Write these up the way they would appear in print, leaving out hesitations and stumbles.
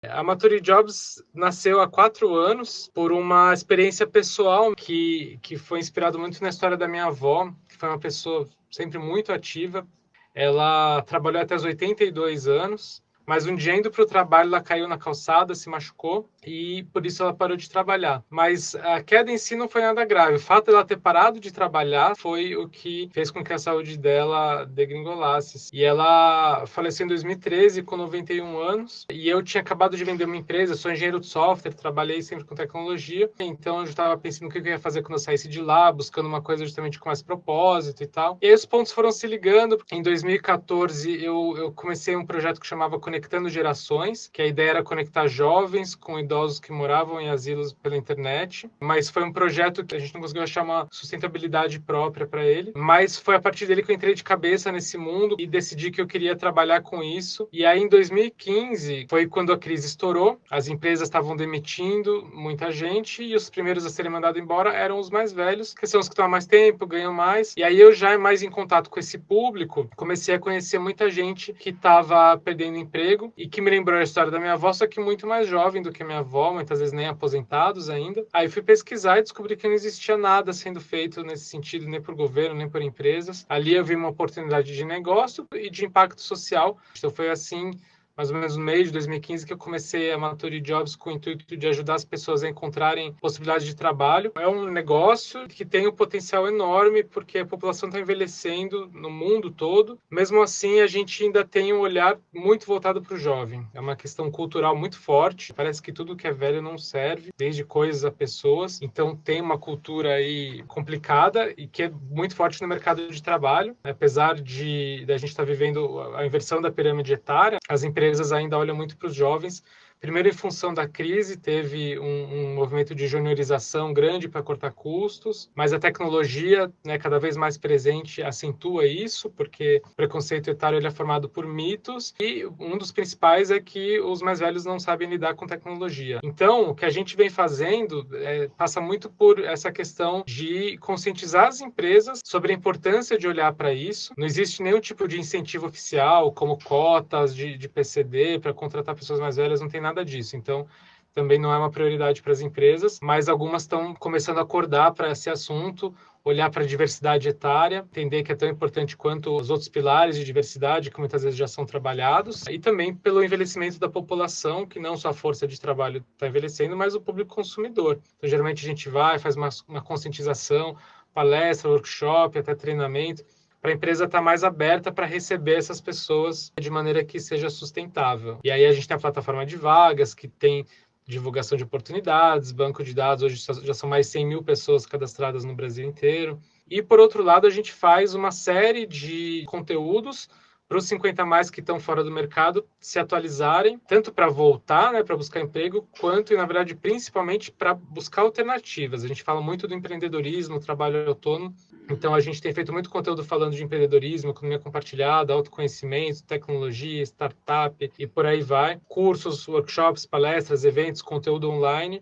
A Matory Jobs nasceu há 4 anos por uma experiência pessoal que foi inspirado muito na história da minha avó, que foi uma pessoa sempre muito ativa. Ela trabalhou até os 82 anos, mas um dia indo para o trabalho ela caiu na calçada, se machucou e por isso ela parou de trabalhar. Mas a queda em si não foi nada grave. O fato dela ter parado de trabalhar foi o que fez com que a saúde dela degringolasse. E ela faleceu em 2013 com 91 anos. E eu tinha acabado de vender uma empresa, sou engenheiro de software, trabalhei sempre com tecnologia. Então eu já estava pensando o que eu ia fazer quando eu saísse de lá, buscando uma coisa justamente com mais propósito e tal. E aí os pontos foram se ligando. Em 2014 eu comecei um projeto que chamava Conectando Gerações, que a ideia era conectar jovens com idosos que moravam em asilos pela internet, mas foi um projeto que a gente não conseguiu achar uma sustentabilidade própria para ele, mas foi a partir dele que eu entrei de cabeça nesse mundo e decidi que eu queria trabalhar com isso. E aí em 2015 foi quando a crise estourou, as empresas estavam demitindo muita gente e os primeiros a serem mandados embora eram os mais velhos, que são os que estão há mais tempo, ganham mais. E aí eu já mais em contato com esse público, comecei a conhecer muita gente que estava perdendo emprego e que me lembrou a história da minha avó, só que muito mais jovem do que minha avó, muitas vezes nem aposentados ainda. Aí fui pesquisar e descobri que não existia nada sendo feito nesse sentido, nem por governo, nem por empresas. Ali eu vi uma oportunidade de negócio e de impacto social. Então foi assim, mais ou menos no meio de 2015, que eu comecei a Matory Jobs com o intuito de ajudar as pessoas a encontrarem possibilidades de trabalho. É um negócio que tem um potencial enorme, porque a população está envelhecendo no mundo todo. Mesmo assim, a gente ainda tem um olhar muito voltado para o jovem. É uma questão cultural muito forte. Parece que tudo que é velho não serve, desde coisas a pessoas. Então, tem uma cultura aí complicada e que é muito forte no mercado de trabalho. Apesar de a gente estar vivendo a inversão da pirâmide etária, as empresas ainda olham muito para os jovens. Primeiro, em função da crise, teve um movimento de juniorização grande para cortar custos, mas a tecnologia, né, cada vez mais presente, acentua isso, porque o preconceito etário ele é formado por mitos, e um dos principais é que os mais velhos não sabem lidar com tecnologia. Então, o que a gente vem fazendo passa muito por essa questão de conscientizar as empresas sobre a importância de olhar para isso. Não existe nenhum tipo de incentivo oficial, como cotas de PCD para contratar pessoas mais velhas, não tem nada disso. Então, também não é uma prioridade para as empresas, mas algumas estão começando a acordar para esse assunto, olhar para a diversidade etária, entender que é tão importante quanto os outros pilares de diversidade, que muitas vezes já são trabalhados, e também pelo envelhecimento da população, que não só a força de trabalho está envelhecendo, mas o público consumidor. Então, geralmente a gente vai, faz uma conscientização, palestra, workshop, até treinamento, para a empresa estar mais aberta para receber essas pessoas de maneira que seja sustentável. E aí a gente tem a plataforma de vagas, que tem divulgação de oportunidades, banco de dados, hoje já são mais 100 mil pessoas cadastradas no Brasil inteiro. E, por outro lado, a gente faz uma série de conteúdos para os 50 mais que estão fora do mercado se atualizarem, tanto para voltar, né, para buscar emprego, quanto, e na verdade, principalmente para buscar alternativas. A gente fala muito do empreendedorismo, trabalho autônomo, então a gente tem feito muito conteúdo falando de empreendedorismo, economia compartilhada, autoconhecimento, tecnologia, startup e por aí vai. Cursos, workshops, palestras, eventos, conteúdo online.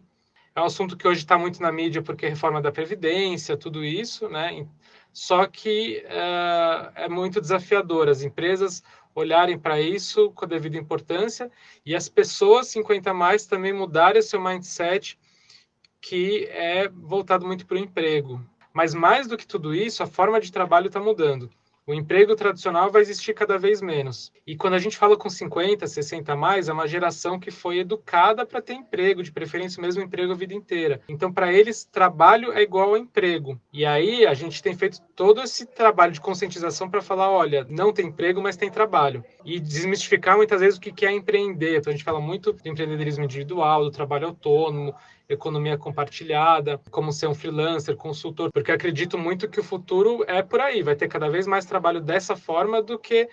É um assunto que hoje está muito na mídia porque é reforma da Previdência, tudo isso, né? Só que é muito desafiador as empresas olharem para isso com a devida importância e as pessoas 50 mais também mudarem seu mindset, que é voltado muito para o emprego. Mas mais do que tudo isso, a forma de trabalho está mudando. O emprego tradicional vai existir cada vez menos. E quando a gente fala com 50, 60 a mais, é uma geração que foi educada para ter emprego, de preferência o mesmo emprego a vida inteira. Então, para eles, trabalho é igual a emprego. E aí, a gente tem feito todo esse trabalho de conscientização para falar, olha, não tem emprego, mas tem trabalho. E desmistificar muitas vezes o que é empreender. Então, a gente fala muito do empreendedorismo individual, do trabalho autônomo, economia compartilhada, como ser um freelancer, consultor, porque acredito muito que o futuro é por aí, vai ter cada vez mais trabalho dessa forma do que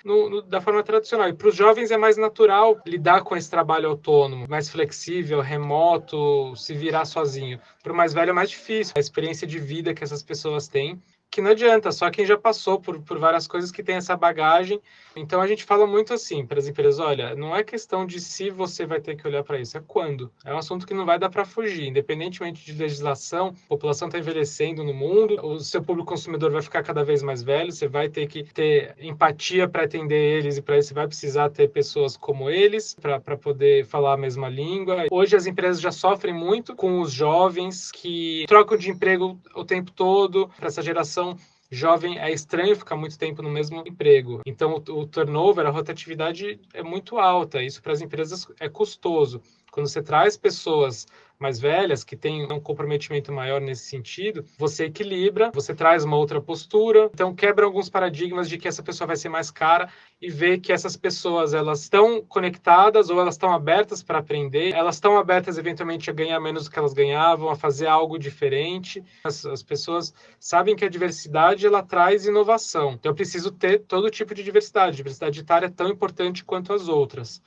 da forma tradicional. E para os jovens é mais natural lidar com esse trabalho autônomo, mais flexível, remoto, se virar sozinho. Para o mais velho é mais difícil, a experiência de vida que essas pessoas têm, que não adianta, só quem já passou por várias coisas que tem essa bagagem. Então a gente fala muito assim para as empresas, olha, não é questão de se você vai ter que olhar para isso, é quando. É um assunto que não vai dar para fugir, independentemente de legislação, a população está envelhecendo no mundo, o seu público consumidor vai ficar cada vez mais velho, você vai ter que ter empatia para atender eles e para isso você vai precisar ter pessoas como eles para poder falar a mesma língua. Hoje as empresas já sofrem muito com os jovens que trocam de emprego o tempo todo. Para essa geração jovem é estranho ficar muito tempo no mesmo emprego. Então o turnover, a rotatividade é muito alta. Isso para as empresas é custoso. Quando você traz pessoas mais velhas, que têm um comprometimento maior nesse sentido, você equilibra, você traz uma outra postura, então quebra alguns paradigmas de que essa pessoa vai ser mais cara e vê que essas pessoas, elas estão conectadas ou elas estão abertas para aprender, elas estão abertas eventualmente a ganhar menos do que elas ganhavam, a fazer algo diferente. As pessoas sabem que a diversidade, ela traz inovação. Então eu preciso ter todo tipo de diversidade. A diversidade etária é tão importante quanto as outras.